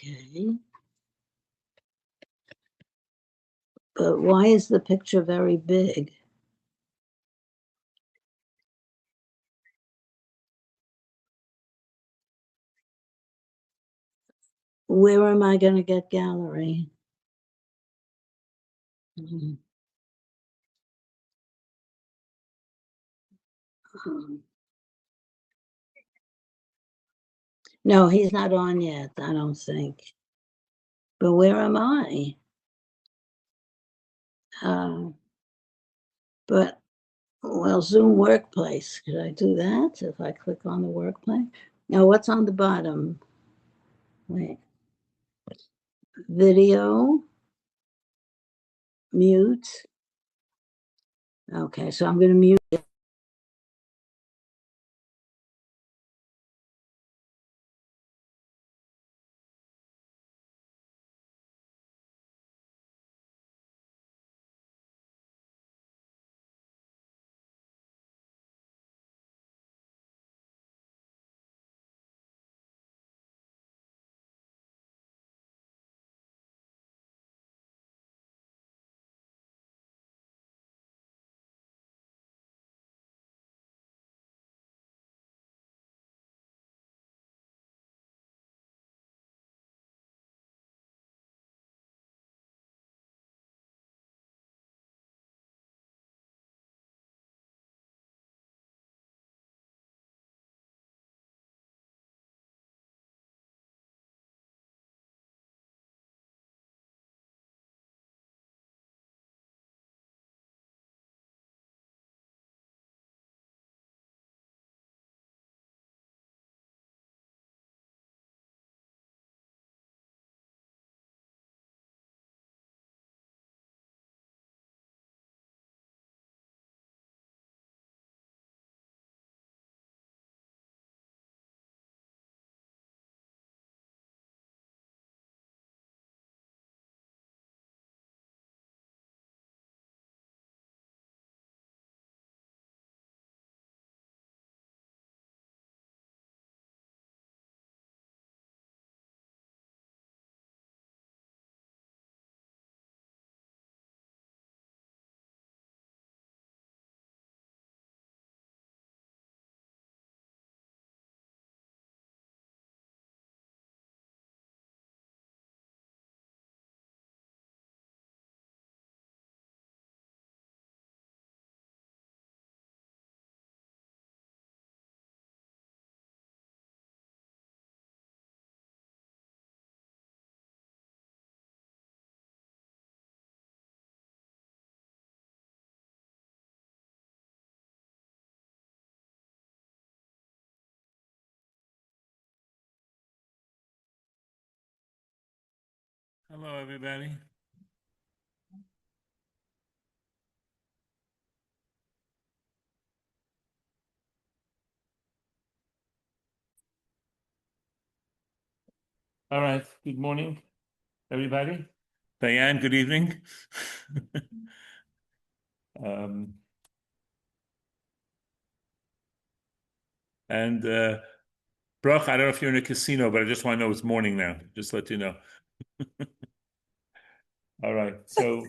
Okay. But why is the picture very big? Where am I going to get gallery? Mhm. No, he's not on yet, I don't think. But where am I? But, well, Zoom Workplace. Could I do that if I click on the Workplace? Now, what's on the bottom? Wait. Video. Mute. Okay, so I'm going to mute. Hello, everybody. All right. Good morning, everybody. Diane, good evening. And Bruch, I don't know if you're in a casino, but I just want to know it's morning now. Just let you know. All right. So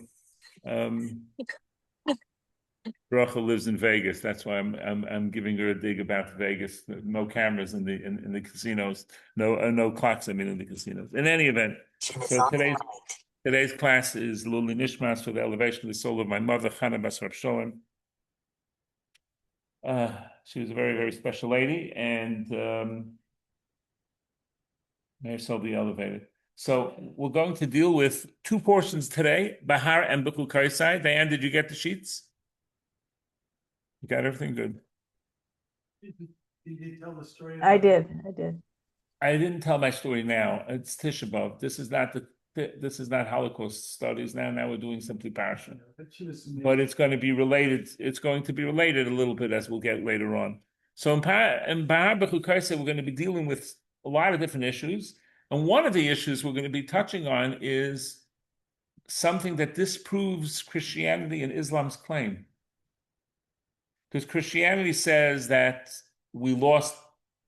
Bruch lives in Vegas. That's why I'm giving her a dig about Vegas. No cameras in the casinos. No clocks. I mean, in the casinos. In any event, so today's class is Luli Nishmas for the elevation of the soul of my mother, Chana Basar Sholem. She was a very, very special lady, and may her soul be elevated. So we're going to deal with two portions today, Behar and Bechukosai. Diane, did you get the sheets? You got everything good? Did you tell the story? I did. I didn't tell my story now. It's Tisha B'Av. This is not Holocaust studies now. Now we're doing simply Parsha. But it's going to be related. It's going to be related a little bit, as we'll get later on. So in Behar Bechukosai, we're going to be dealing with a lot of different issues. And one of the issues we're going to be touching on is something that disproves Christianity and Islam's claim. Because Christianity says that we lost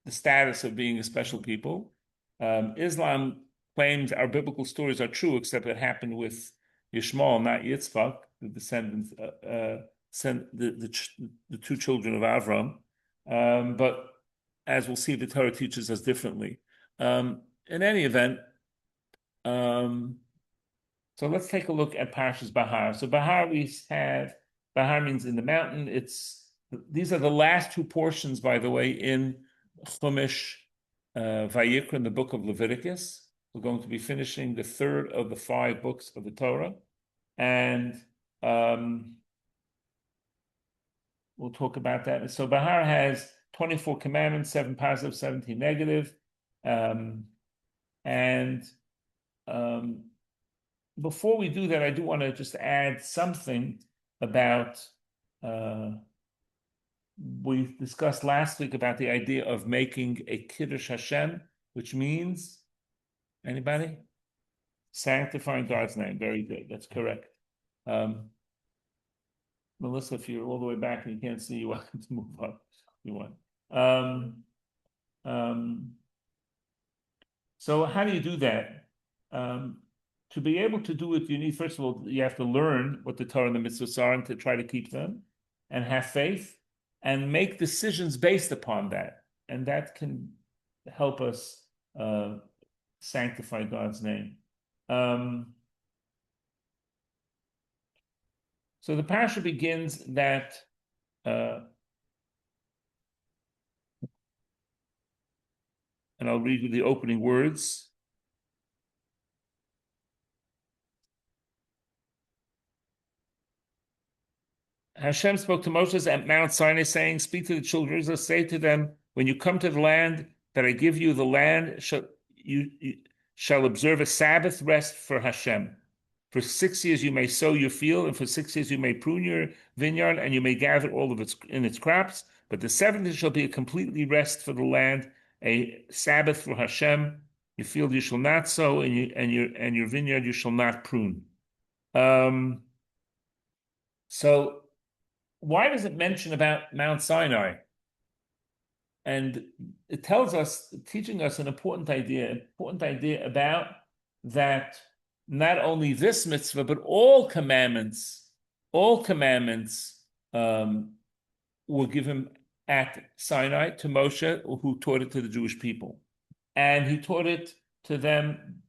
the status of being a special people. Islam claims our biblical stories are true, except it happened with Yishmael, not Yitzchak, the descendants, the two children of Avraham. But as we'll see, the Torah teaches us differently. In any event, so let's take a look at Parshas Behar. So Behar, Behar means in the mountain. These are the last two portions, by the way, in Chumash Vayikra, in the book of Leviticus. We're going to be finishing the third of the 5 books of the Torah. And we'll talk about that. So Behar has 24 commandments, 7 positive, 17 negative. Before we do that, I do want to just add something about, we discussed last week about the idea of making a Kiddush Hashem, which means, anybody? Sanctifying God's name. Very good. That's correct. Melissa, if you're all the way back and you can't see, you're welcome to move up if you want. So how do you do that? To be able to do it, you need, first of all, you have to learn what the Torah and the mitzvahs are and to try to keep them and have faith and make decisions based upon that. And that can help us sanctify God's name. So the Parsha begins that and I'll read you the opening words. Hashem spoke to Moses at Mount Sinai, saying, "Speak to the children of Israel, say to them, when you come to the land that I give you, the land you shall observe a Sabbath rest for Hashem. For 6 years you may sow your field, and for 6 years you may prune your vineyard, and you may gather all of its crops. But the 7th shall be a completely rest for the land, a Sabbath for Hashem. Your field you shall not sow, and your vineyard you shall not prune." So why does it mention about Mount Sinai? And it tells us, teaching us an important idea about that not only this mitzvah, but all commandments were given at Sinai to Moshe, who taught it to the Jewish people. And he taught it to them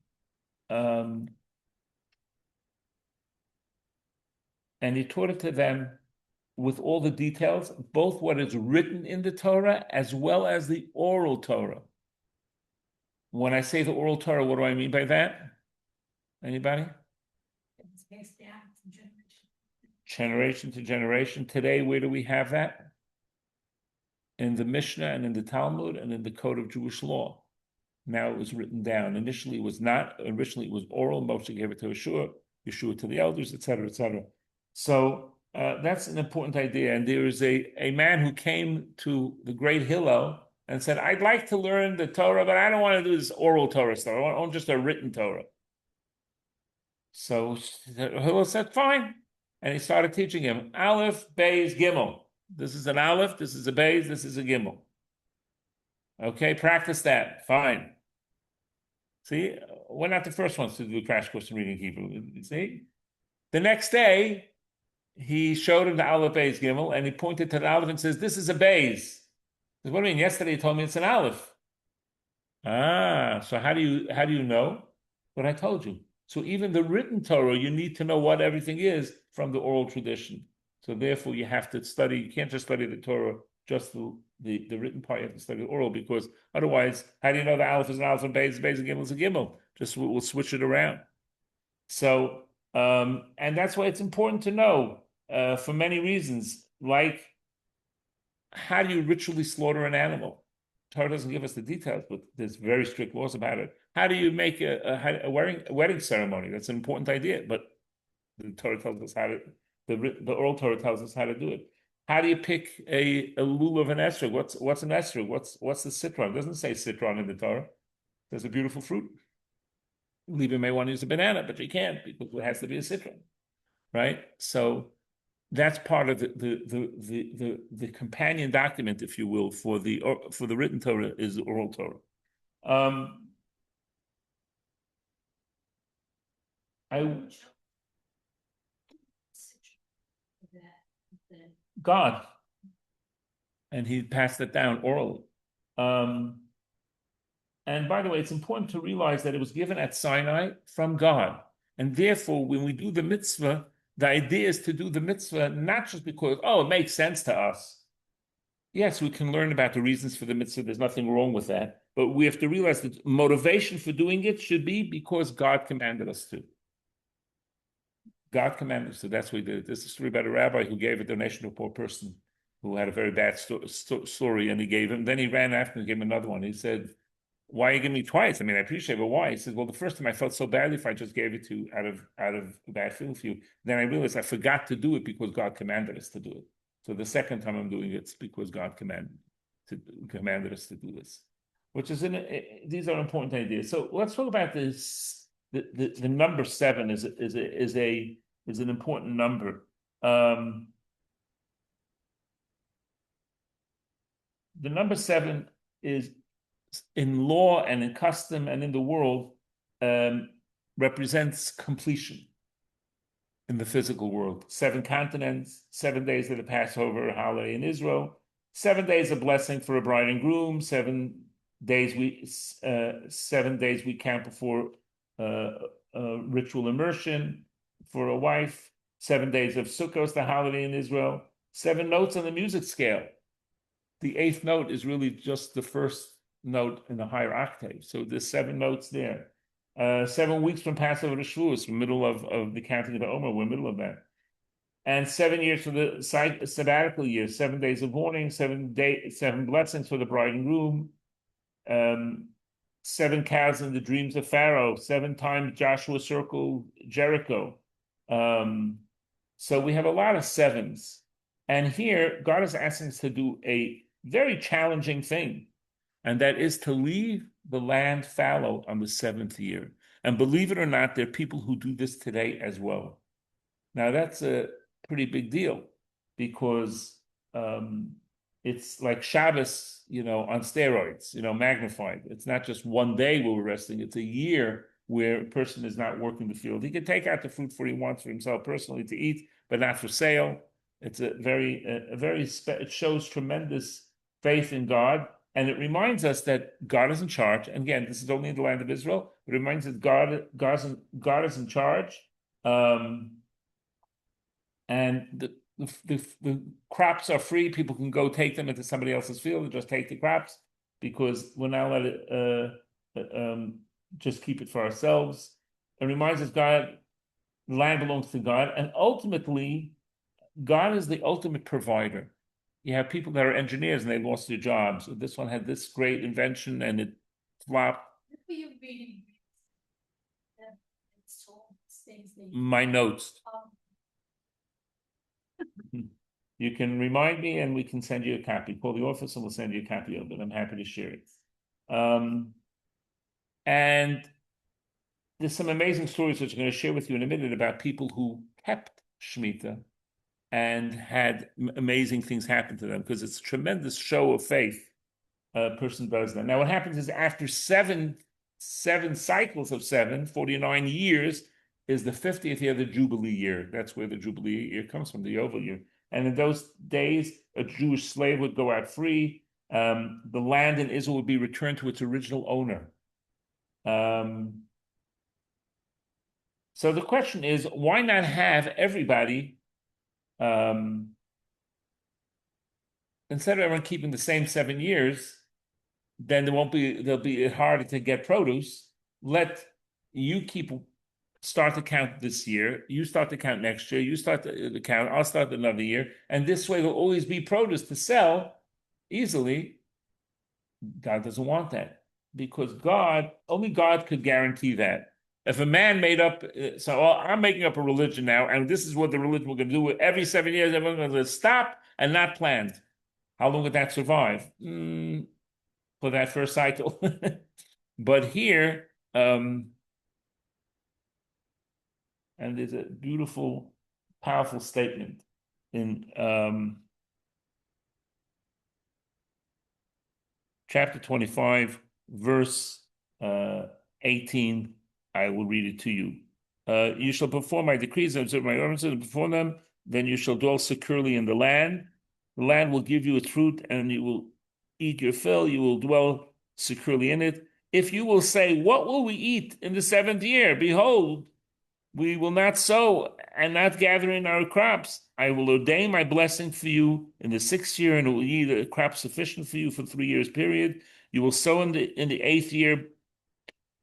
with all the details, both what is written in the Torah as well as the oral Torah. When I say the oral Torah, what do I mean by that? Anybody? It's passed down from Generation to generation. Today, where do we have that? In the Mishnah and in the Talmud and in the Code of Jewish Law. Now it was written down. Initially, it was not. Originally, it was oral. Moshe gave it to Yeshua to the elders, etc., etc. So that's an important idea. And there is a man who came to the great Hillel and said, "I'd like to learn the Torah, but I don't want to do this oral Torah stuff. I want just a written Torah." So Hillel said, "Fine." And he started teaching him, Aleph, Beis, Gimel. This is an Aleph, this is a Beis, this is a Gimel. Okay, practice that. Fine. See, we're not the first ones to do crash course in reading Hebrew. See? The next day, he showed him the Aleph, Beis, Gimel, and he pointed to the Aleph and says, "This is a Beis." He says, "What do you mean? Yesterday you told me it's an Aleph." So how do you know? What I told you. So even the written Torah, you need to know what everything is from the oral tradition. So therefore, you have to study. You can't just study the Torah, just the written part. You have to study the oral, because otherwise, how do you know the Aleph is an Aleph and Beis, Beis and Gimel is a Gimel? Just we'll switch it around. So, and that's why it's important to know for many reasons, like how do you ritually slaughter an animal? Torah doesn't give us the details, but there's very strict laws about it. How do you make a wedding ceremony? That's an important idea, but the Torah tells us how to. The oral Torah tells us how to do it. How do you pick a lulav and esrog? What's an esrog? What's the citron? It doesn't say citron in the Torah. There's a beautiful fruit. Libya may want to use a banana, but you can't, because it has to be a citron, right? So that's part of the companion document, if you will, for the written Torah is the oral Torah. God, and he passed it down orally. And by the way, it's important to realize that it was given at Sinai from God. And therefore, when we do the mitzvah, the idea is to do the mitzvah not just because, oh, it makes sense to us. Yes, we can learn about the reasons for the mitzvah. There's nothing wrong with that. But we have to realize that motivation for doing it should be because God commanded us to. God commanded us to. That's what he did. This is a story about a rabbi who gave a donation to a poor person who had a very bad story, and he gave him. Then he ran after and gave him another one. He said, "Why are you giving me twice? I mean, I appreciate it, but why?" He said, "Well, the first time I felt so badly if I just gave it to you out of bad feeling for you. Then I realized I forgot to do it because God commanded us to do it. So the second time I'm doing it's because God commanded us to do this." Which is these are important ideas. So let's talk about this. The number 7 is an important number. The number 7 is in law and in custom and in the world represents completion in the physical world. 7 continents, 7 days of the Passover holiday in Israel, 7 days of blessing for a bride and groom, 7 days we count before ritual immersion for a wife, 7 days of Sukkot, the holiday in Israel, 7 notes on the music scale. The 8th note is really just the first note in the higher octave. So there's 7 notes there. 7 weeks from Passover to Shavuos, middle of the counting of the Omer, we're middle of that. And 7 years for the sabbatical year, 7 days of mourning, 7 blessings for the bride and groom, 7 cows in the dreams of Pharaoh, 7 times Joshua circled Jericho. So we have a lot of 7s. And here, God is asking us to do a very challenging thing, and that is to leave the land fallow on the 7th year. And believe it or not, there are people who do this today as well. Now, that's a pretty big deal because it's like Shabbos, on steroids, magnified. It's not just one day where we're resting. It's a year where a person is not working the field. He can take out the fruit for he wants for himself personally to eat, but not for sale. It's it shows tremendous faith in God. And it reminds us that God is in charge. And again, this is only in the land of Israel. It reminds us that God is in charge. And the crops are free. People can go take them into somebody else's field and just take the crops because we're not allowed to just keep it for ourselves. It reminds us the land belongs to God. And ultimately, God is the ultimate provider. You have people that are engineers and they lost their jobs. This one had this great invention and it flopped. My notes. You can remind me and we can send you a copy. Call the office and we'll send you a copy of it. I'm happy to share it. And there's some amazing stories which I'm going to share with you in a minute about people who kept Shemitah and had amazing things happen to them because it's a tremendous show of faith a person does that. Now, what happens is after seven cycles of 49 years, is the 50th year, the Jubilee year. That's where the Jubilee year comes from, the Yovel year. And in those days, a Jewish slave would go out free. The land in Israel would be returned to its original owner. So the question is, why not have everybody instead of everyone keeping the same 7 years, then they'll be harder to get produce. Let you start to count this year, you start to count next year, you start to count, I'll start another year, and this way there'll always be produce to sell easily. God doesn't want that because only God could guarantee that. If a man made up, I'm making up a religion now, and this is what the religion we're going to do. Every 7 years, everyone's going to stop and not planned. How long would that survive? For that first cycle. But here, and there's a beautiful, powerful statement in chapter 25, verse 18. I will read it to you. You shall perform my decrees and observe my ordinances and perform them. Then you shall dwell securely in the land. The land will give you its fruit, and you will eat your fill. You will dwell securely in it. If you will say, what will we eat in the 7th year? Behold, we will not sow and not gather in our crops. I will ordain my blessing for you in the 6th year, and it will yield a crop sufficient for you for 3 years period. You will sow in the 8th year,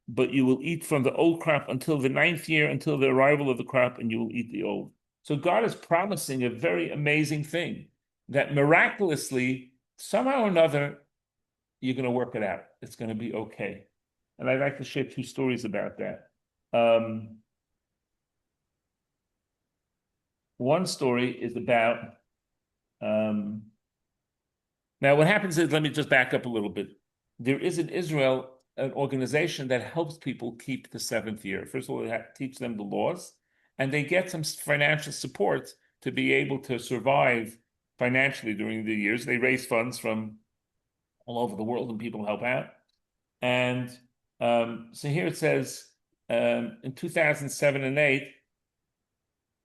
but you will eat from the old crop until the 9th year, until the arrival of the crop, and you will eat the old. So God is promising a very amazing thing, that miraculously, somehow or another, you're going to work it out. It's going to be okay. And I'd like to share 2 stories about that. One story is about, now what happens is, let me just back up a little bit. There is in Israel an organization that helps people keep the 7th year. First of all, they teach them the laws, and they get some financial support to be able to survive financially during the years. They raise funds from all over the world, and people help out. And so here it says, in 2007 and 8,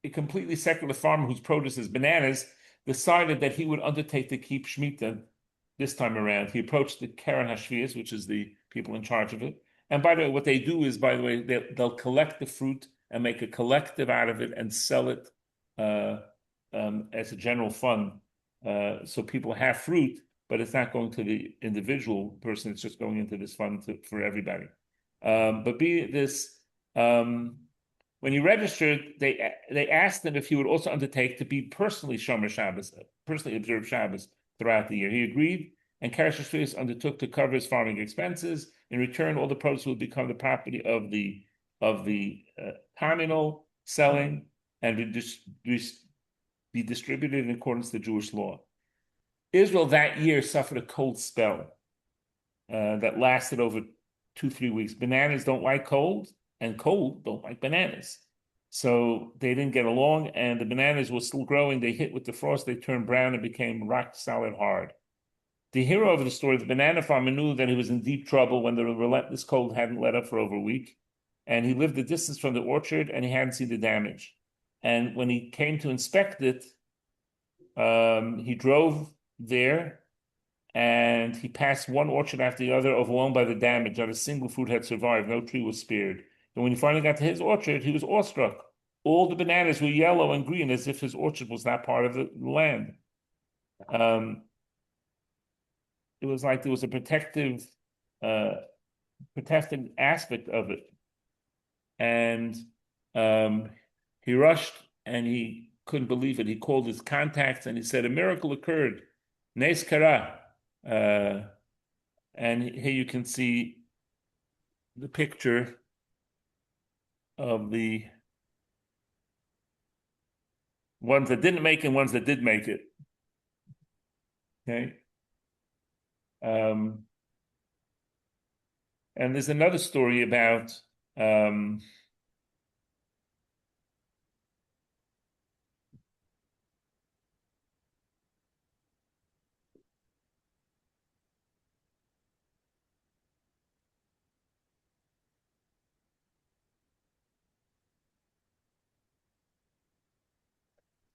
a completely secular farmer whose produce is bananas decided that he would undertake to keep Shemitah this time around. He approached the Keren HaShvius, which is the people in charge of it. And by the way, what they do is, by the way, they'll collect the fruit and make a collective out of it and sell it as a general fund. So people have fruit, but it's not going to the individual person. It's just going into this fund for everybody. But be it this, when he registered, they asked him if he would also undertake to be personally Shomer Shabbos, personally observe Shabbos throughout the year. He agreed, and Keren HaShvius undertook to cover his farming expenses. In return, all the produce would become the property of the terminal selling and be distributed in accordance to Jewish law. Israel that year suffered a cold spell that lasted over 2-3 weeks. Bananas don't like cold, and cold don't like bananas. So they didn't get along, and the bananas were still growing. They hit with the frost, they turned brown and became rock solid hard. The hero of the story, the banana farmer, knew that he was in deep trouble when the relentless cold hadn't let up for over a week. And he lived a distance from the orchard, and he hadn't seen the damage. And when he came to inspect it, he drove there, and he passed one orchard after the other, overwhelmed by the damage. Not a single fruit had survived. No tree was spared. And when he finally got to his orchard, he was awestruck. All the bananas were yellow and green, as if his orchard was not part of the land. It was like there was a protective aspect of it. And he rushed, and he couldn't believe it. He called his contacts, and he said, a miracle occurred. Nes kara. And here you can see the picture of the ones that didn't make it and ones that did make it. Okay. And there's another story about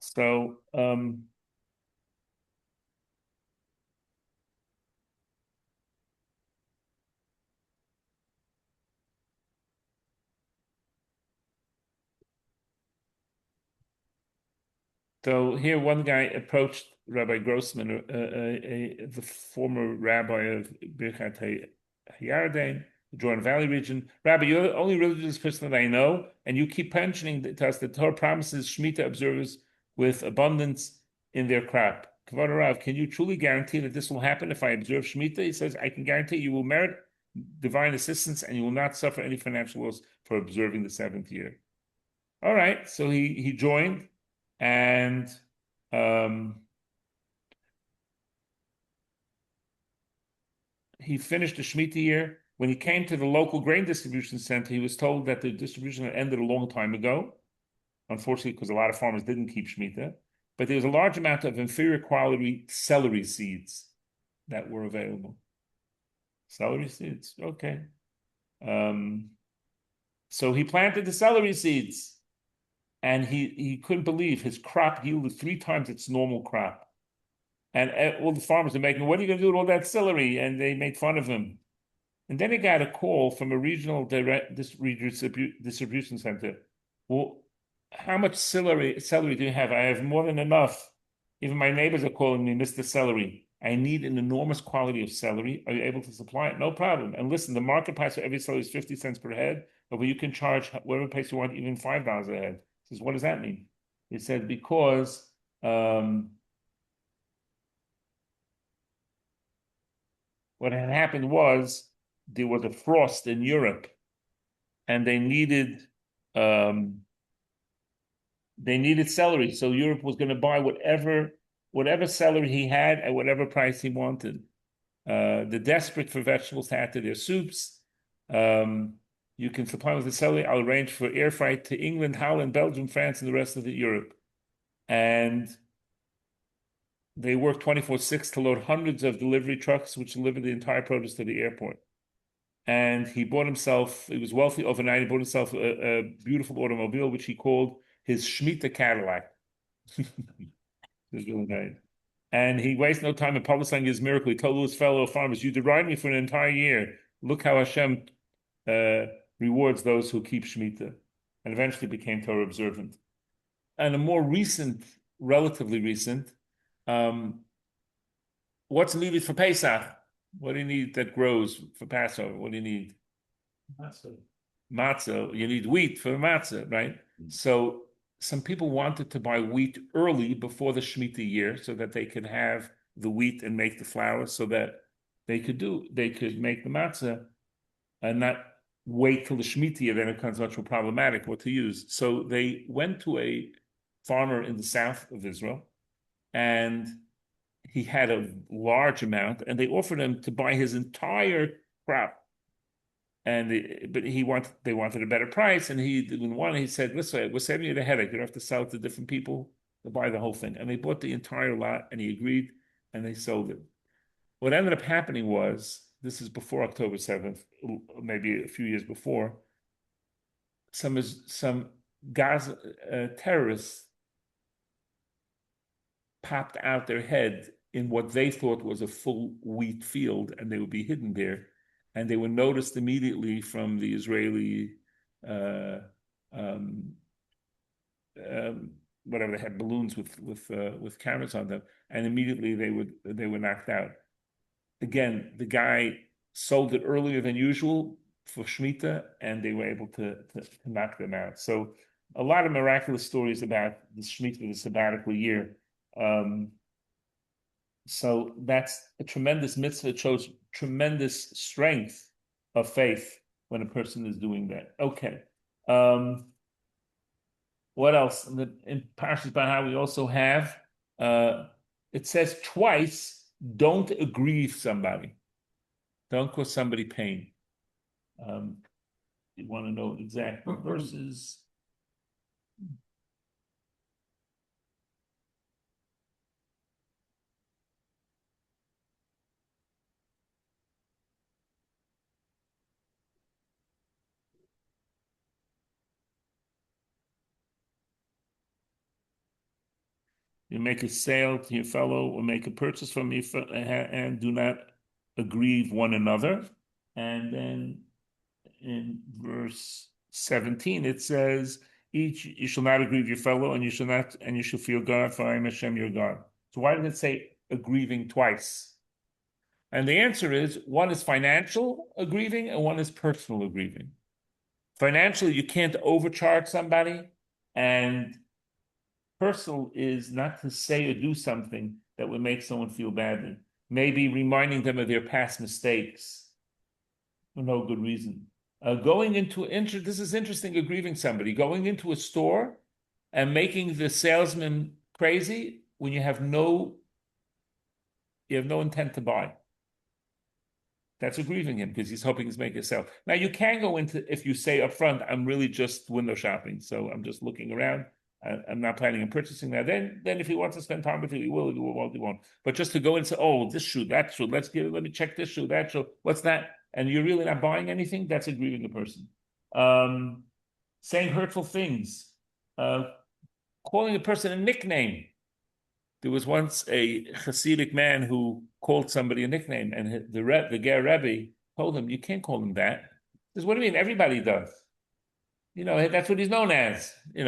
so So here, one guy approached Rabbi Grossman, the former rabbi of Birkat Hayarden, the Jordan Valley region. Rabbi, you're the only religious person that I know, and you keep mentioning to us that Torah promises Shemitah observers with abundance in their crop. Kavod Rav, can you truly guarantee that this will happen if I observe Shemitah? He says, I can guarantee you will merit divine assistance, and you will not suffer any financial loss for observing the 7th year. All right, so he joined. And he finished the Shemitah year. When he came to the local grain distribution center, he was told that the distribution had ended a long time ago, unfortunately, because a lot of farmers didn't keep Shemitah. But there was a large amount of inferior quality celery seeds that were available. Celery seeds, okay. So he planted the celery seeds, and he couldn't believe his crop yielded 3 times its normal crop. And all the farmers are making, what are you going to do with all that celery? And they made fun of him. And then he got a call from a regional distribution center. Well, how much celery do you have? I have more than enough. Even my neighbors are calling me Mr. Celery. I need an enormous quality of celery. Are you able to supply it? No problem. And listen, the market price for every celery is 50 cents per head, but you can charge whatever price you want, even $5 a head. He says, what does that mean? He said, because what had happened was there was a frost in Europe, and they needed celery. So Europe was going to buy whatever celery he had at whatever price he wanted. They're desperate for vegetables to add to their soups. You can supply with the celery. I'll arrange for air freight to England, Holland, Belgium, France, and the rest of Europe. And they worked 24/6 to load hundreds of delivery trucks, which delivered the entire produce to the airport. And he was wealthy overnight. He bought himself a beautiful automobile, which he called his Shemitah Cadillac. It was really nice. And he wasted no time in publicizing his miracle. He told his fellow farmers, you deride me for an entire year. Look how Hashem rewards those who keep Shemitah. And eventually became Torah observant. And a more recent, relatively recent, what's needed for Pesach? What do you need that grows for Passover? What do you need? Matzah. You need wheat for matzah, right? So some people wanted to buy wheat early before the Shemitah year so that they could have the wheat and make the flour so that they could make the matzah and not wait till the Shemitah year, then it becomes much more problematic what to use. So they went to a farmer in the south of Israel, and he had a large amount, and they offered him to buy his entire crop. And they wanted a better price, and he didn't want it. He said, listen, we're saving you the headache. You don't have to sell it to different people. They'll buy the whole thing. And they bought the entire lot, and he agreed, and they sold it. What ended up happening was, this is before October 7th, maybe a few years before, some Gaza terrorists popped out their head in what they thought was a full wheat field, and they would be hidden there. And they were noticed immediately from the Israeli, whatever, they had balloons with cameras on them, and immediately they were knocked out. Again, the guy sold it earlier than usual for Shemitah, and they were able to knock them out. So a lot of miraculous stories about the Shemitah, the sabbatical year. So that's a tremendous mitzvah. It shows tremendous strength of faith when a person is doing that. Okay. What else? In Parshat Behar, we also have, it says twice, don't aggrieve somebody. Don't cause somebody pain. You want to know exact verses? You make a sale to your fellow or make a purchase from your fellow and do not aggrieve one another. And then in verse 17, it says, you shall not aggrieve your fellow, and you shall fear God, for I am Hashem your God. So why did it say aggrieving twice? And the answer is, one is financial aggrieving and one is personal aggrieving. Financially, you can't overcharge somebody, and personal is not to say or do something that would make someone feel badly. Maybe reminding them of their past mistakes for no good reason. This is interesting, aggrieving somebody. Going into a store and making the salesman crazy when you have no intent to buy. That's aggrieving him because he's hoping he's making a sale. Now you can go into, if you say up front, I'm really just window shopping, so I'm just looking around. I'm not planning on purchasing that. Then if he wants to spend time with you, he will. If he won't, he won't. But just to go and say, oh, this shoe, that shoe, let me check this shoe, that shoe, what's that? And you're really not buying anything, that's aggrieving a person. saying hurtful things, calling a person a nickname. There was once a Hasidic man who called somebody a nickname, and the Ger Rabbi told him, "You can't call him that." He says, "What do you mean? Everybody does. That's what he's known as. I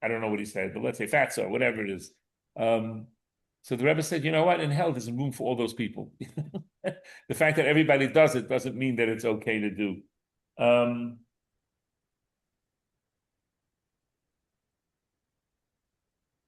don't know what he said, but let's say fatso, whatever it is." So the Rebbe said, "You know what? In hell, there's room for all those people. The fact that everybody does it doesn't mean that it's okay to do."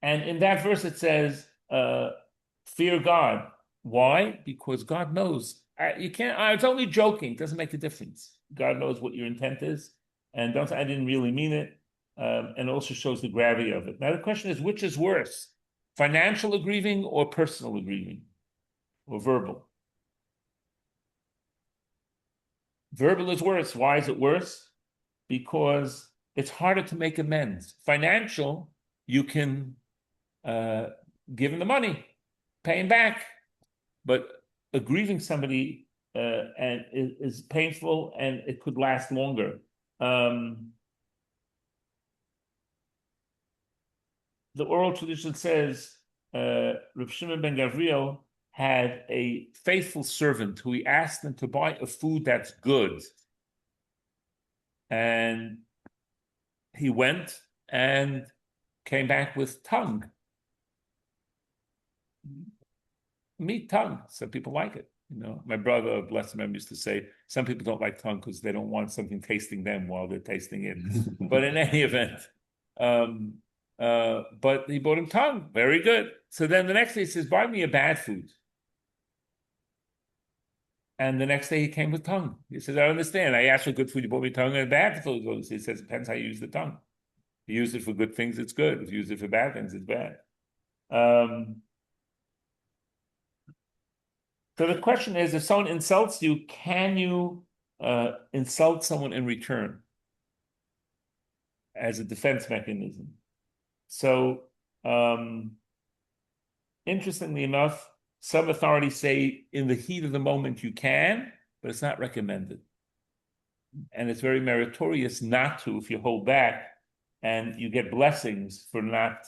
And in that verse, it says, fear God. Why? Because God knows. You can't, it's only joking. It doesn't make a difference. God knows what your intent is. And don't say, I didn't really mean it. And also shows the gravity of it. Now, the question is, which is worse? Financial aggrieving or personal aggrieving? Or verbal? Verbal is worse. Why is it worse? Because it's harder to make amends. Financial, you can give him the money, pay him back. But aggrieving somebody and is painful, and it could last longer. The oral tradition says Rav Shimon ben Gavriel had a faithful servant who he asked him to buy a food that's good. And he went and came back with tongue. Meat tongue. Some people like it. My brother, bless him, used to say some people don't like tongue because they don't want something tasting them while they're tasting it. But in any event, but he bought him tongue. Very good. So then the next day he says, buy me a bad food. And the next day he came with tongue. He says, I understand. I asked for good food, you bought me tongue, and bad food. He says, it depends how you use the tongue. If you use it for good things, it's good. If you use it for bad things, it's bad. So the question is, if someone insults you, can you insult someone in return as a defense mechanism? So, interestingly enough, some authorities say in the heat of the moment you can, but it's not recommended. And it's very meritorious not to if you hold back, and you get blessings for not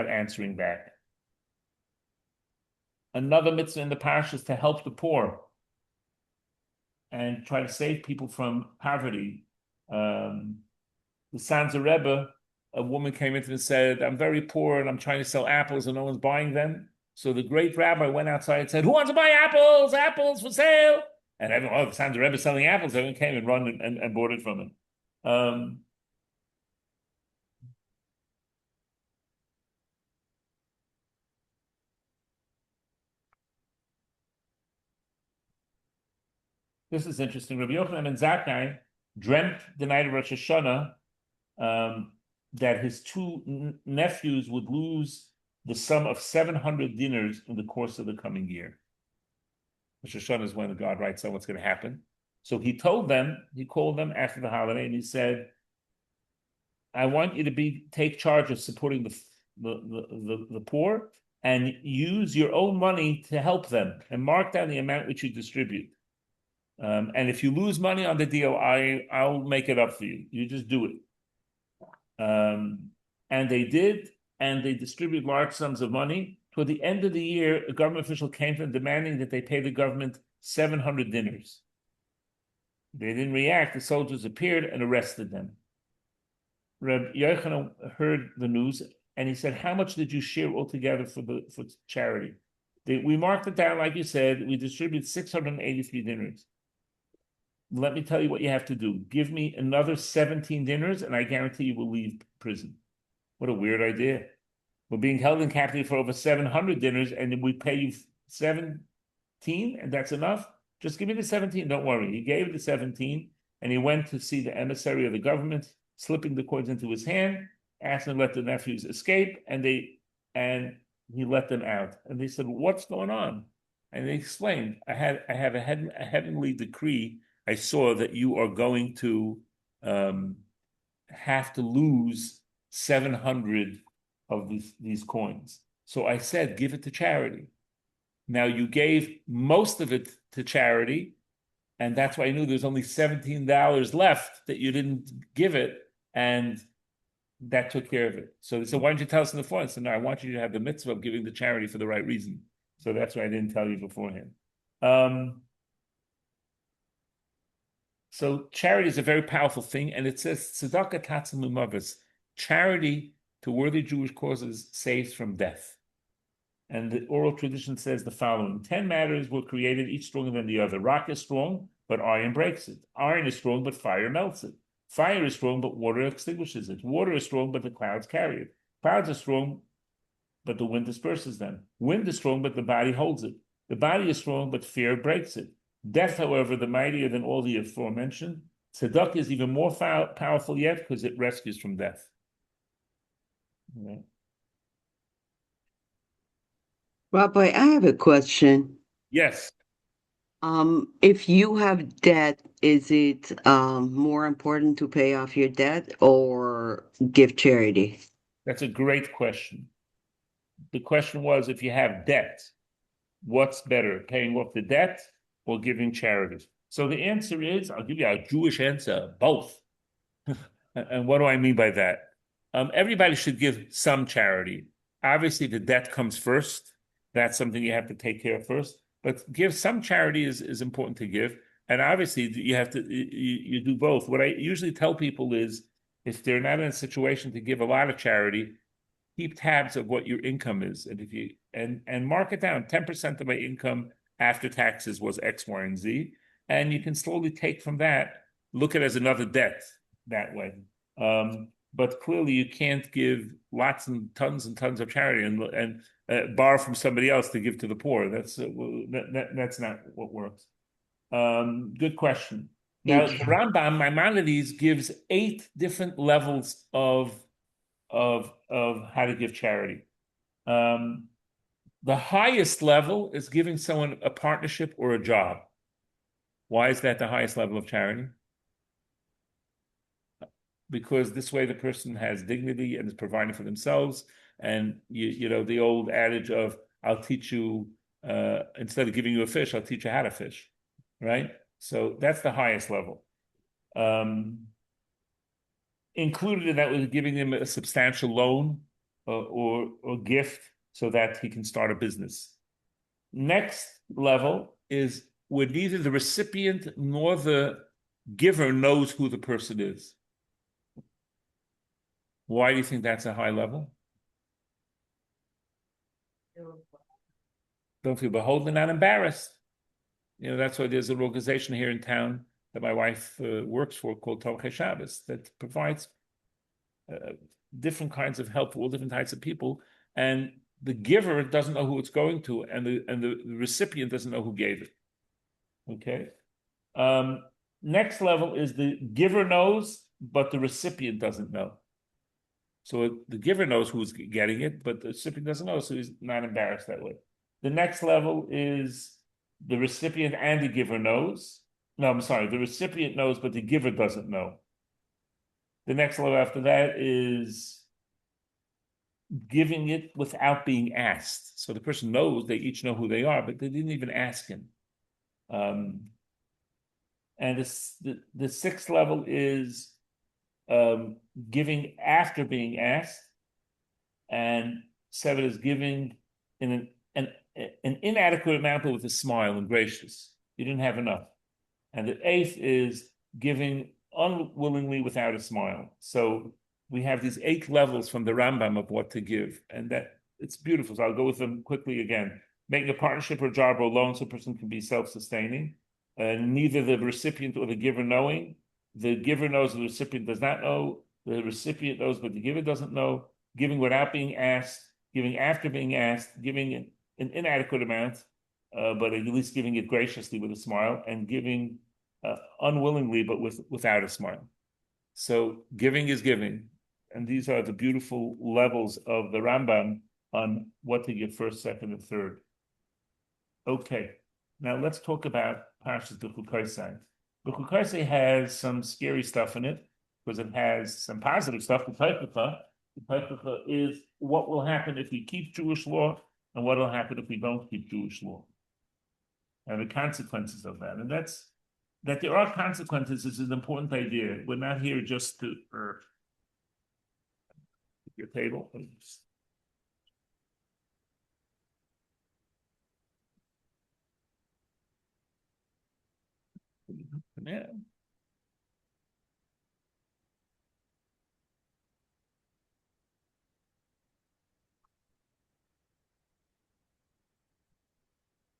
answering back. Another mitzvah in the parsha is to help the poor and try to save people from poverty. The Sansa Rebbe, a woman came in and said, I'm very poor and I'm trying to sell apples and no one's buying them. So the great rabbi went outside and said, who wants to buy apples? Apples for sale. And everyone, the Sansa Rebbe is selling apples. Everyone came and run and bought it from him. This is interesting. Rabbi Yochanan ben Zakkai dreamt the night of Rosh Hashanah that his two nephews would lose the sum of 700 dinars in the course of the coming year. Rosh Hashanah is when God writes down what's going to happen. So he called them after the holiday, and he said, I want you to take charge of supporting the poor and use your own money to help them and mark down the amount which you distribute. And if you lose money on the deal, I'll make it up for you. You just do it. And they did, and they distributed large sums of money. Toward the end of the year, a government official came to them demanding that they pay the government 700 dinars. They didn't react. The soldiers appeared and arrested them. Rabbi Yochanan heard the news, and he said, how much did you share altogether for charity? We marked it down, like you said. We distributed 683 dinars. Let me tell you what you have to do. Give me another 17 dinars, and I guarantee you will leave prison. What a weird idea. We're being held in captivity for over 700 dinars, and we pay you 17, and that's enough? Just give me the 17, don't worry. He gave the 17, and he went to see the emissary of the government, slipping the coins into his hand, asked him to let the nephews escape, and he let them out. And they said, what's going on? And they explained, I have a heavenly decree. I saw that you are going to have to lose 700 of these coins. So I said, give it to charity. Now you gave most of it to charity, and that's why I knew there's only $17 left that you didn't give it, and that took care of it. So they said, why don't you tell us in the phone? I said, no, I want you to have the mitzvah of giving the charity for the right reason. So that's why I didn't tell you beforehand. So charity is a very powerful thing, and it says tzedakah tatzil mimavis. Charity to worthy Jewish causes saves from death. And the oral tradition says the following: 10 matters were created, each stronger than the other. Rock is strong, but iron breaks it. Iron is strong, but fire melts it. Fire is strong, but water extinguishes it. Water is strong, but the clouds carry it. Clouds are strong, but the wind disperses them. Wind is strong, but the body holds it. The body is strong, but fear breaks it. Death, however, the mightier than all the aforementioned. Tzedakah is even more powerful yet because it rescues from death. Yeah. Rabbi, I have a question. Yes. If you have debt, is it more important to pay off your debt or give charity? That's a great question. The question was, if you have debt, what's better, paying off the debt or giving charity? So the answer is, I'll give you a Jewish answer, both. And what do I mean by that? Everybody should give some charity. Obviously, the debt comes first. That's something you have to take care of first. But give some charity is important to give. And obviously, you have to you do both. What I usually tell people is, if they're not in a situation to give a lot of charity, keep tabs of what your income is, and if you and mark it down. 10% of my income after taxes was X, Y, and Z, and you can slowly take from that. Look at it as another debt that way. But clearly, you can't give lots and tons of charity and borrow from somebody else to give to the poor. That's not what works. Good question. Now, the Rambam Maimonides gives 8 different levels of how to give charity. The highest level is giving someone a partnership or a job. Why is that the highest level of charity? Because this way the person has dignity and is providing for themselves. And you know the old adage of, I'll teach you, instead of giving you a fish, I'll teach you how to fish, right? So that's the highest level. Included in that was giving him a substantial loan or gift so that he can start a business. Next level is where neither the recipient nor the giver knows who the person is. Why do you think that's a high level? Don't feel beholden, not embarrassed. You know, that's why there's an organization here in town that my wife works for called Torah Shabbos that provides different kinds of help for all different types of people, and the giver doesn't know who it's going to, and the recipient doesn't know who gave it. Okay. Next level is the giver knows, but the recipient doesn't know. So the giver knows who's getting it, but the recipient doesn't know, so he's not embarrassed that way. The next level is the recipient and the giver knows. No, I'm sorry, the recipient knows, but the giver doesn't know. The next level after that is giving it without being asked. So the person knows, they each know who they are, but they didn't even ask him. And the sixth level is giving after being asked, and 7 is giving in an inadequate amount, but with a smile and gracious. You didn't have enough. And the 8th is giving unwillingly without a smile. So we have these 8 levels from the Rambam of what to give, and that it's beautiful. So I'll go with them quickly again. Making a partnership or job or loan so a person can be self-sustaining. Neither the recipient or the giver knowing. The giver knows, the recipient does not know. The recipient knows, but the giver doesn't know. Giving without being asked, giving after being asked, giving an inadequate amount, but at least giving it graciously with a smile, and giving unwillingly, but without a smile. So giving is giving. And these are the beautiful levels of the Rambam on what to give first, second, and third. Okay, now let's talk about Parshat Behar Bechukosai has some scary stuff in it, because it has some positive stuff, is what will happen if we keep Jewish law and what will happen if we don't keep Jewish law, and the consequences of that. And that there are consequences is an important idea. We're not here just to your table. Yeah.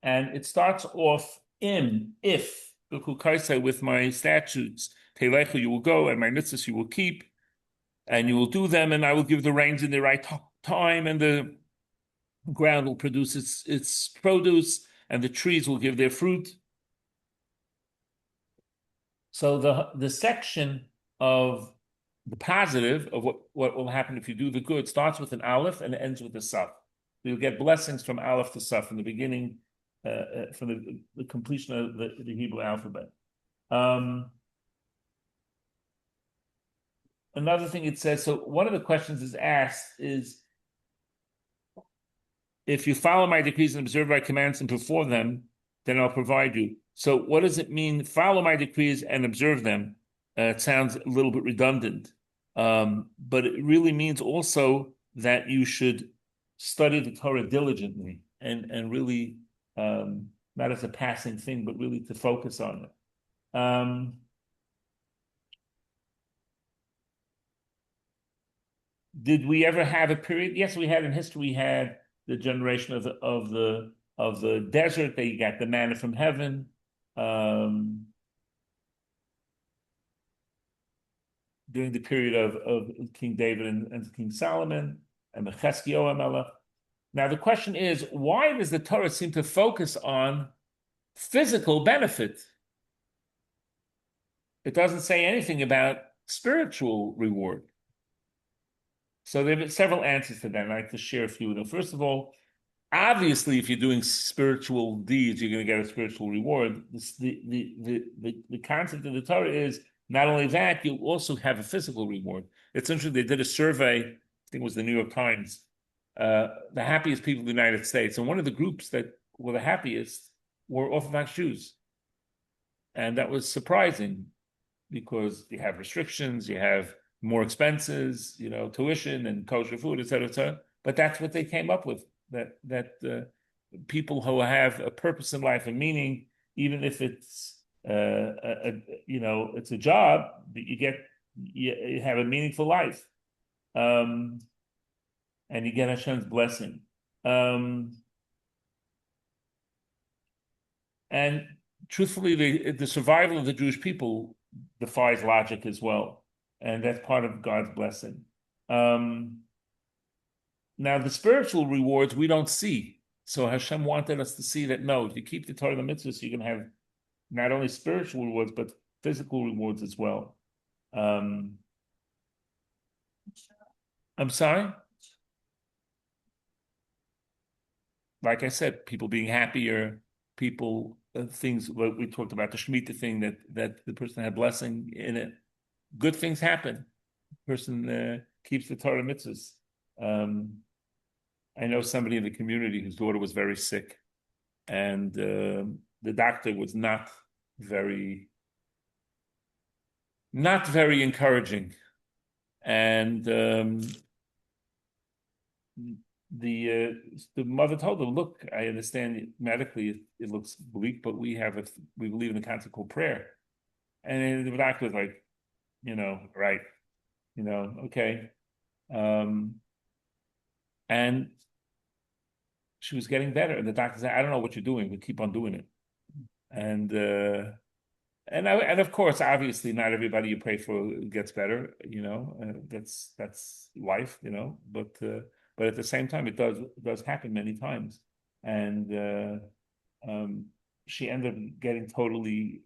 And it starts off if Bechukosai, with my statutes, Telechu, you will go, and my mitzvahs you will keep, and you will do them, and I will give the rains in the right time, and the ground will produce its produce, and the trees will give their fruit. So the section of the positive of what will happen if you do the good starts with an aleph and ends with a saf. You'll get blessings from aleph to saf from the beginning, from the completion of the Hebrew alphabet. Another thing it says, so one of the questions is asked is, if you follow my decrees and observe my commands and perform them, then I'll provide you. So what does it mean, follow my decrees and observe them? It sounds a little bit redundant, but it really means also that you should study the Torah diligently and really, not as a passing thing, but really to focus on it. Did we ever have a period? Yes, we had in history. We had the generation of the desert. They got the manna from heaven. During the period of King David and King Solomon and Cheskio Melech. Now the question is, why does the Torah seem to focus on physical benefit? It doesn't say anything about spiritual reward. So there are several answers to that. I'd like to share a few of them. First of all, obviously, if you're doing spiritual deeds, you're going to get a spiritual reward. The concept of the Torah is not only that, you also have a physical reward. It's interesting, they did a survey, I think it was the New York Times, the happiest people in the United States. And one of the groups that were the happiest were Orthodox Jews. And that was surprising because you have restrictions, you have more expenses, tuition and kosher food, et cetera. But that's what they came up with, that people who have a purpose in life and meaning, even if it's it's a job that you have a meaningful life, and you get Hashem's blessing. And truthfully, the survival of the Jewish people defies logic as well, and that's part of God's blessing. Now, the spiritual rewards we don't see. So Hashem wanted us to see that, no, if you keep the Torah and the mitzvahs, you're going to have not only spiritual rewards, but physical rewards as well. I'm sorry? Like I said, people being happier, things what we talked about, the Shemitah thing, that the person had blessing in it. Good things happen. The person keeps the Torah mitzvahs. I know somebody in the community whose daughter was very sick, and the doctor was not very encouraging, and the mother told her, "Look, I understand medically it looks bleak, but we believe in the concept called prayer." And the doctor was like, right, okay, and she was getting better, and the doctor said, "I don't know what you're doing, but keep on doing it." And of course, obviously, not everybody you pray for gets better. That's life. But at the same time, it does happen many times. And she ended up getting totally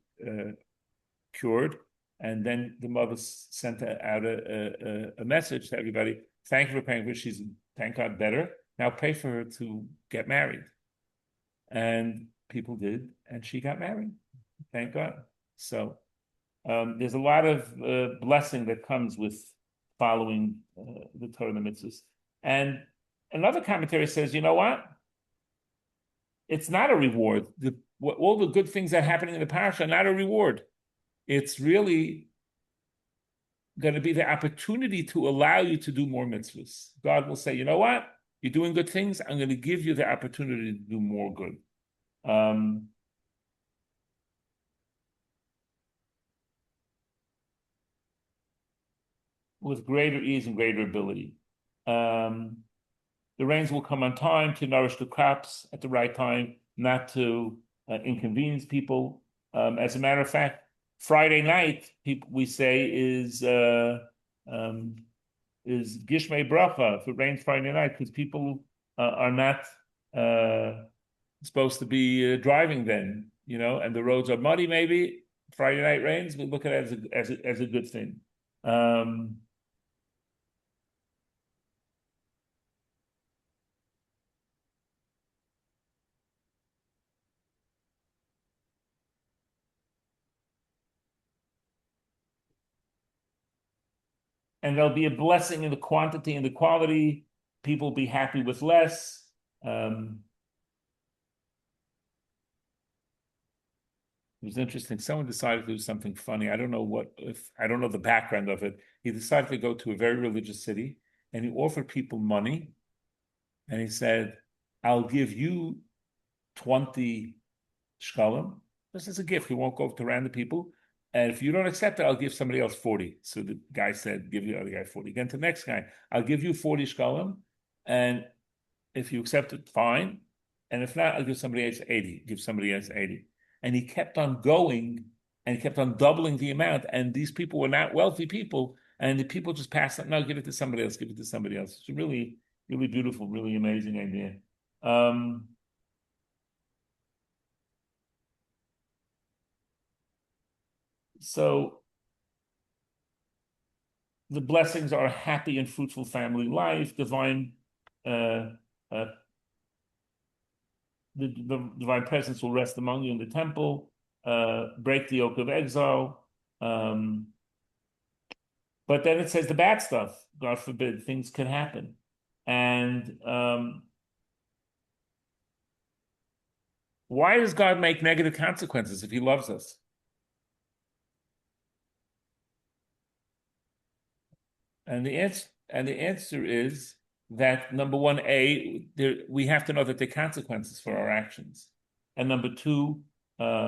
cured. And then the mother sent out a message to everybody: "Thank you for praying for her. She's, thank God, better. Now pray for her to get married." And people did, and she got married. Thank God. So there's a lot of blessing that comes with following the Torah and the mitzvahs. And another commentary says, you know what? It's not a reward. All the good things that are happening in the parsha are not a reward. It's really going to be the opportunity to allow you to do more mitzvahs. God will say, you know what? You're doing good things. I'm going to give you the opportunity to do more good. With greater ease and greater ability. The rains will come on time to nourish the crops at the right time, not to inconvenience people. As a matter of fact, Friday night, we say is Gishmei Bracha, if it rains Friday night, because people are not supposed to be driving then, and the roads are muddy maybe. Friday night rains, we look at it as a good thing. And there'll be a blessing in the quantity and the quality. People will be happy with less. It was interesting. Someone decided to do something funny. I don't know the background of it. He decided to go to a very religious city and he offered people money. And he said, I'll give you 20 shkalim. This is a gift. He won't go to random people. And if you don't accept it, I'll give somebody else 40. So the guy said, give the other guy 40. Again to the next guy, I'll give you 40 shkalim. And if you accept it, fine. And if not, I'll give somebody else 80. Give somebody else 80. And he kept on going and he kept on doubling the amount. And these people were not wealthy people. And the people just passed it. No, give it to somebody else. Give it to somebody else. It's a really, really beautiful, really amazing idea. So the blessings are a happy and fruitful family life, divine, the divine presence will rest among you in the temple, break the yoke of exile. But then it says the bad stuff, God forbid, things can happen. And why does God make negative consequences if he loves us? And the answer is that number one, we have to know that there are consequences for our actions, and number two, yeah,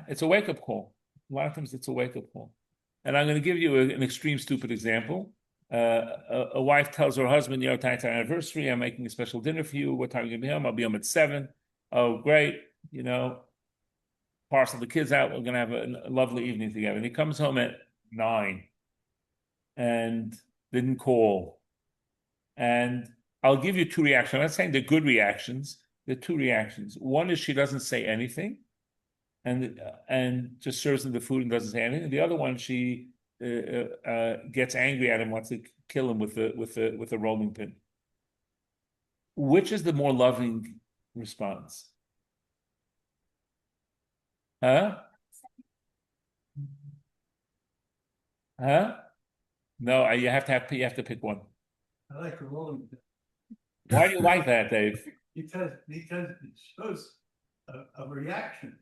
it's a wake-up call. A lot of times, it's a wake-up call. And I'm going to give you an extreme stupid example. A wife tells her husband, tonight's our anniversary. I'm making a special dinner for you. What time are you going to be home? I'll be home at 7. Oh, great. Parcel the kids out. We're going to have a lovely evening together. And he comes home at 9 and didn't call. And I'll give you two reactions. I'm not saying they're good reactions. There are two reactions. One is she doesn't say anything and just serves him the food and doesn't say anything. The other one, she gets angry at him, wants to kill him with a rolling pin. Which is the more loving response? Huh? No, you have to pick one. I like the rolling pin. Why do you like that, Dave? Because it shows a reaction.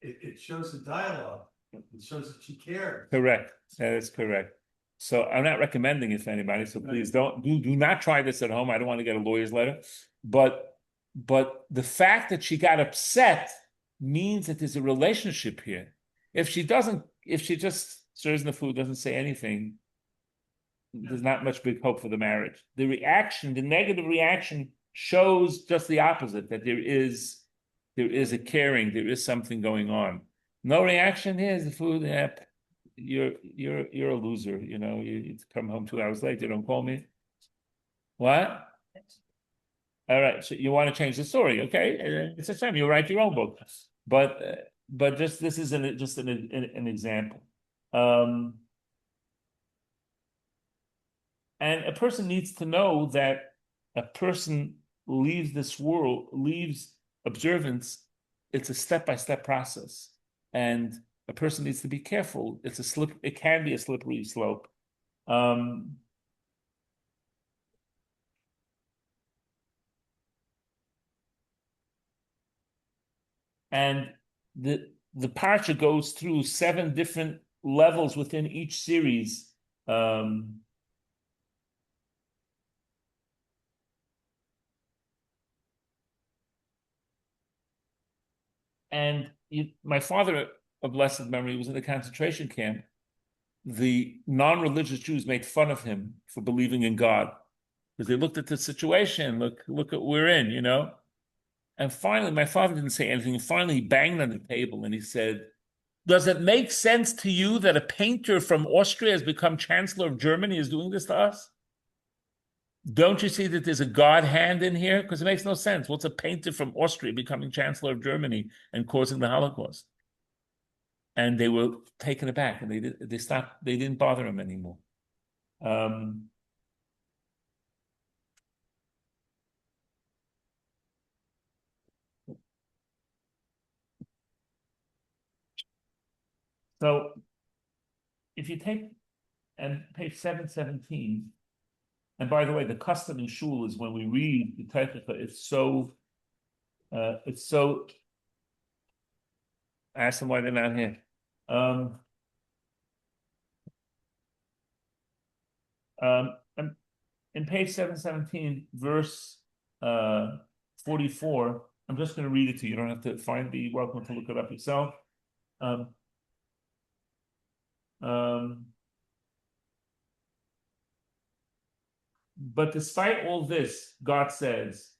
It shows a dialogue. It shows that she cares. Correct. That is correct. So I'm not recommending it for anybody. So please do not try this at home. I don't want to get a lawyer's letter. But the fact that she got upset means that there's a relationship here. If she just serves the food, doesn't say anything, there's not much big hope for the marriage. The negative reaction shows just the opposite, that there is a caring, there is something going on. No reaction. Here's the food. You're a loser. You come home 2 hours late. You don't call me. What? All right. So you want to change the story? Okay, it's a shame. You write your own book. But this is just an example. And a person needs to know that a person leaves this world, leaves observance. It's a step-by-step process. And a person needs to be careful. It can be a slippery slope. And the Parsha goes through 7 different levels within each series. And my father, of blessed memory, was in a concentration camp. The non-religious Jews made fun of him for believing in God because they looked at the situation. Look what we're in, you know. And finally, my father didn't say anything. Finally, he banged on the table and he said, "Does it make sense to you that a painter from Austria has become Chancellor of Germany, is doing this to us? Don't you see that there's a God hand in here? Because it makes no sense. What's a painter from Austria becoming Chancellor of Germany and causing the Holocaust?" And they were taken aback, and they stopped. They didn't bother him anymore. So if you take and page 717, and by the way, the custom in shul is when we read the Torah, it's so. I asked them why they're not here. In page 717, verse 44, I'm just going to read it to you. You don't have to be welcome to look it up yourself. But despite all this, God says,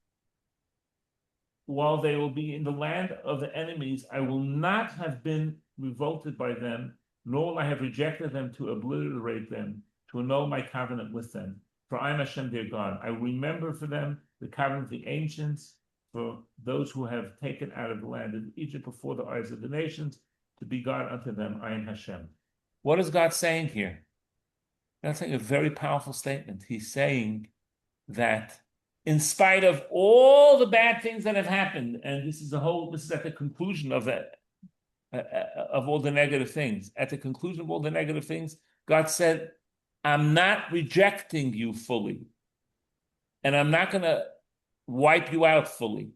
while they will be in the land of the enemies, I will not have been revolted by them, nor will I have rejected them to obliterate them, to annul my covenant with them. For I am Hashem their God. I remember for them the covenant of the ancients, for those who have taken out of the land of Egypt before the eyes of the nations, to be God unto them. I am Hashem. What is God saying here? God's saying a very powerful statement. He's saying that in spite of all the bad things that have happened, and this is at the conclusion of that, of all the negative things. At the conclusion of all the negative things, God said, I'm not rejecting you fully, and I'm not going to wipe you out fully.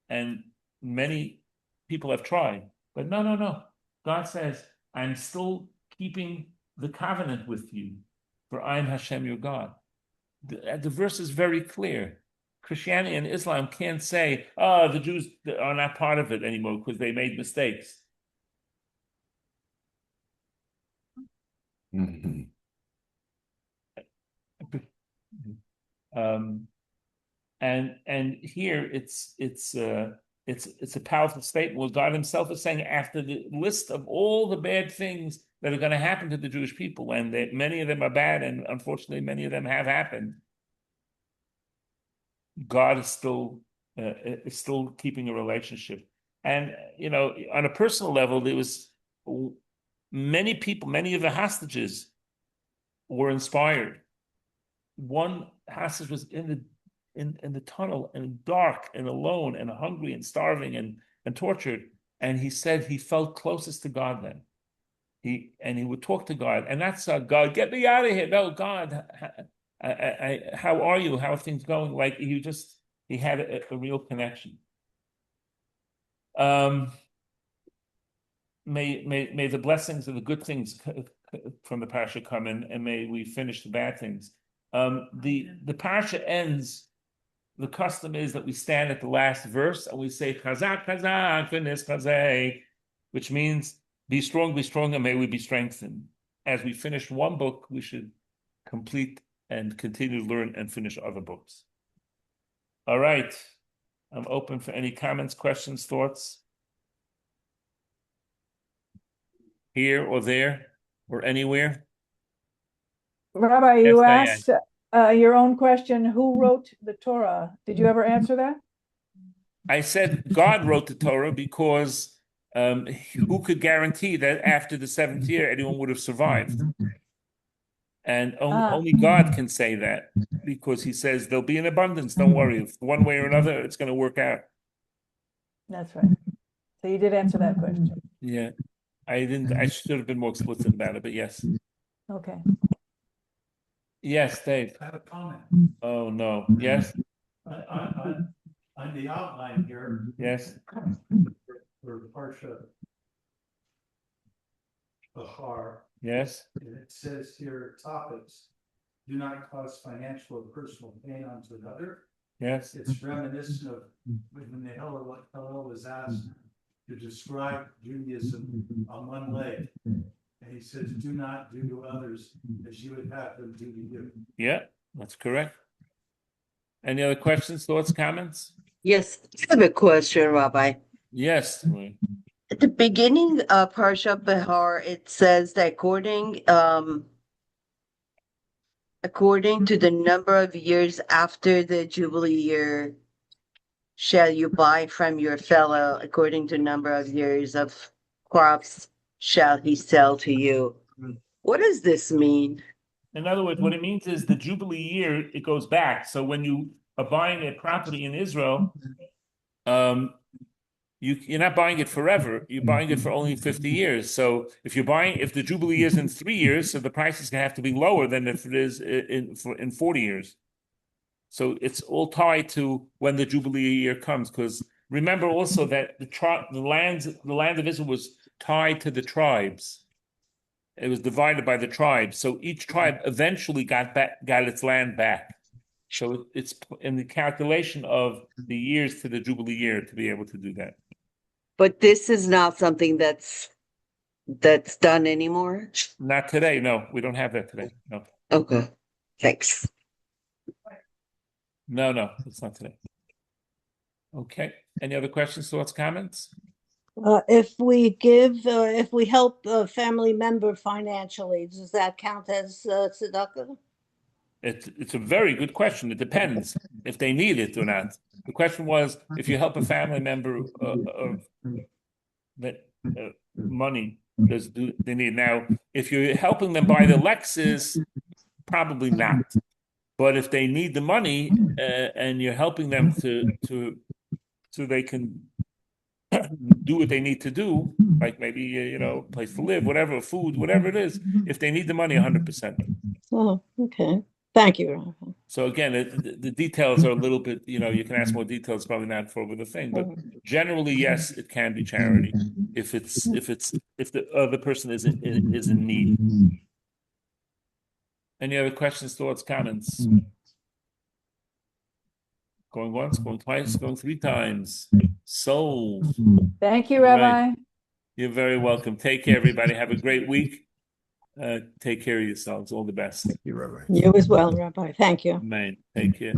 And many people have tried, but no. God says, I'm still keeping the covenant with you, for I am Hashem your God. The verse is very clear. Christianity and Islam can't say, oh, the Jews are not part of it anymore because they made mistakes. Mm-hmm. And here it's a powerful statement. Well, God Himself is saying after the list of all the bad things that are going to happen to the Jewish people, and that many of them are bad, and unfortunately many of them have happened. God is still keeping a relationship, and on a personal level, there was many people, many of the hostages were inspired. One hostage was in the tunnel and dark and alone and hungry and starving and tortured, and he said he felt closest to God then. He would talk to God, and that's God, get me out of here. No, God, how are you? How are things going? Like he had a real connection. May the blessings of the good things from the Parsha come in, and may we finish the bad things. The Parsha ends. The custom is that we stand at the last verse and we say Chazak, Chazak, V'nis Chazek, which means be strong, and may we be strengthened. As we finish one book, we should complete and continue to learn and finish other books. All right. I'm open for any comments, questions, thoughts. Here or there or anywhere. Rabbi, you asked your own question, who wrote the Torah? Did you ever answer that? I said God wrote the Torah because who could guarantee that after the 7th year anyone would have survived? And Ah. only God can say that because he says there'll be an abundance. Don't worry. If one way or another, it's going to work out. That's right. So you did answer that question. Yeah. I should have been more explicit about it, but yes. Okay. Yes, Dave. I have a comment. Oh, no. Yes. On the outline here. Yes. For Parsha Behar, Yes. it says here, topics do not cause financial or personal pain unto another. Yes. It's reminiscent of when the Hillel was asked to describe Judaism on one leg. And he says, do not do to others as you would have them do to you. Yeah, that's correct. Any other questions, thoughts, comments? Yes, I have a question, Rabbi. Yes. At the beginning of Parshat Behar, it says that according to the number of years after the Jubilee year, shall you buy from your fellow, according to number of years of crops shall he sell to you. What does this mean? In other words, what it means is the Jubilee year, it goes back. So when you are buying a property in Israel, you're not buying it forever. You're buying it for only 50 years. So if the Jubilee is in 3 years, so the price is going to have to be lower than if it is in 40 years. So it's all tied to when the Jubilee year comes. Because remember also that the land of Israel was tied to the tribes. It was divided by the tribes. So each tribe eventually got its land back. So it's in the calculation of the years to the Jubilee year to be able to do that. But this is not something that's done anymore? Not today. No, we don't have that today. No. Okay, thanks. No, it's not today. Okay. Any other questions, thoughts, comments? If we help a family member financially, does that count as tzedakah? It's a very good question. It depends if they need it or not. The question was, if you help a family member of that money, does they need? Now, if you're helping them buy the Lexus, probably not. But if they need the money and you're helping them so they can do what they need to do, like maybe place to live, whatever, food, whatever it is, if they need the money, 100%. Oh, okay. Thank you, Rabbi. So again, the details are a little bit, you can ask more details, probably not for the thing, but generally, yes, it can be charity if the other person is in need. Any other questions, thoughts, comments? Going once, going twice, going 3 times. Sold. Thank you, Rabbi. Right. You're very welcome. Take care, everybody. Have a great week. Take care of yourselves. All the best. Thank you, Rabbi. You as well, Rabbi. Thank you. Amen. Take care.